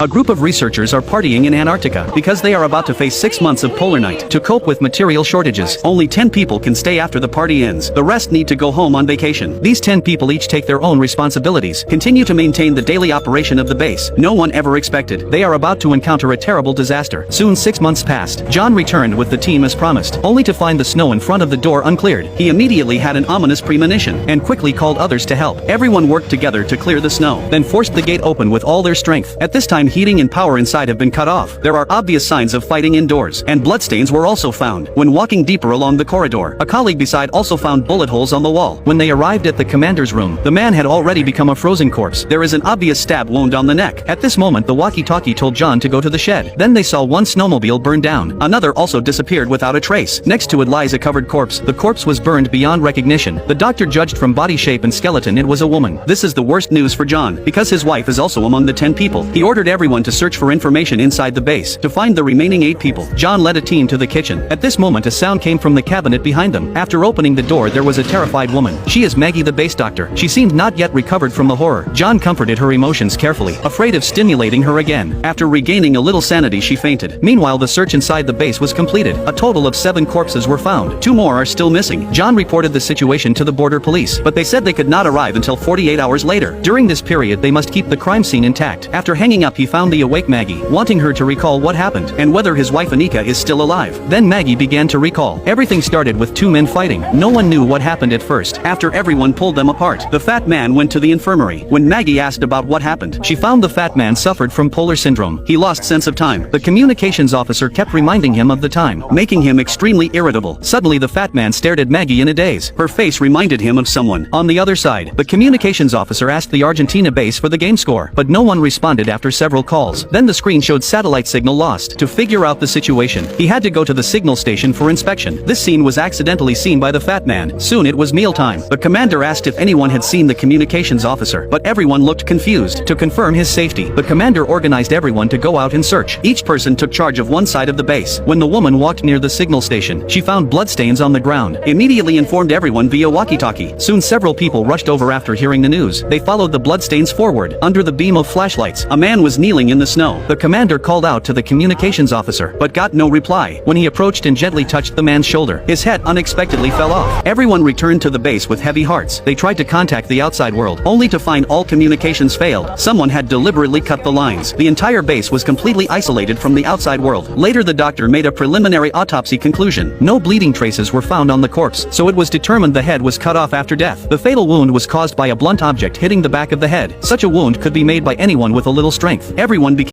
A group of researchers are partying in Antarctica because they are about to face 6 months of polar night. To cope with material shortages, only 10 people can stay after the party ends. The rest need to go home on vacation. These 10 people each take their own responsibilities, continue to maintain the daily operation of the base. No one ever expected they are about to encounter a terrible disaster. Soon 6 months passed. John returned with the team as promised, only to find the snow in front of the door uncleared. He immediately had an ominous premonition and quickly called others to help. Everyone worked together to clear the snow, then forced the gate open with all their strength. At this time, heating and power inside have been cut off. There are obvious signs of fighting indoors, and bloodstains were also found. When walking deeper along the corridor, a colleague beside also found bullet holes on the wall. When they arrived at the commander's room, the man had already become a frozen corpse. There is an obvious stab wound on the neck. At this moment, the walkie-talkie told John to go to the shed. Then they saw one snowmobile burn down. Another also disappeared without a trace. Next to it lies a covered corpse. The corpse was burned beyond recognition. The doctor judged from body shape and skeleton it was a woman. This is the worst news for John, because his wife is also among the 10 people. He ordered everyone to search for information inside the base. To find the remaining 8 people, John led a team to the kitchen. At this moment, a sound came from the cabinet behind them. After opening the door, there was a terrified woman. She is Maggie, the base doctor. She seemed not yet recovered from the horror. John comforted her emotions carefully, afraid of stimulating her again. After regaining a little sanity, she fainted. Meanwhile, the search inside the base was completed. A total of 7 corpses were found. 2 more are still missing. John reported the situation to the border police, but they said they could not arrive until 48 hours later. During this period, they must keep the crime scene intact. After hanging up, he found the awake Maggie, wanting her to recall what happened and whether his wife Anika is still alive. Then Maggie began to recall. Everything started with 2 men fighting. No one knew what happened at first. After everyone pulled them apart, the fat man went to the infirmary. When Maggie asked about what happened, she found the fat man suffered from polar syndrome. He lost sense of time. The communications officer kept reminding him of the time, making him extremely irritable. Suddenly the fat man stared at Maggie in a daze. Her face reminded him of someone. On the other side, the communications officer asked the Argentina base for the game score, but no one responded after several calls. Then the screen showed satellite signal lost. To figure out the situation, he had to go to the signal station for inspection. This scene was accidentally seen by the fat man. Soon it was mealtime. The commander asked if anyone had seen the communications officer, but everyone looked confused. To confirm his safety, the commander organized everyone to go out and search. Each person took charge of one side of the base. When the woman walked near the signal station, she found bloodstains on the ground. Immediately informed everyone via walkie-talkie. Soon several people rushed over after hearing the news. They followed the bloodstains forward. Under the beam of flashlights, a man was kneeling in the snow. The commander called out to the communications officer, but got no reply. When he approached and gently touched the man's shoulder, his head unexpectedly fell off. Everyone returned to the base with heavy hearts. They tried to contact the outside world, only to find all communications failed. Someone had deliberately cut the lines. The entire base was completely isolated from the outside world. Later the doctor made a preliminary autopsy conclusion. No bleeding traces were found on the corpse, so it was determined the head was cut off after death. The fatal wound was caused by a blunt object hitting the back of the head. Such a wound could be made by anyone with a little strength. Everyone became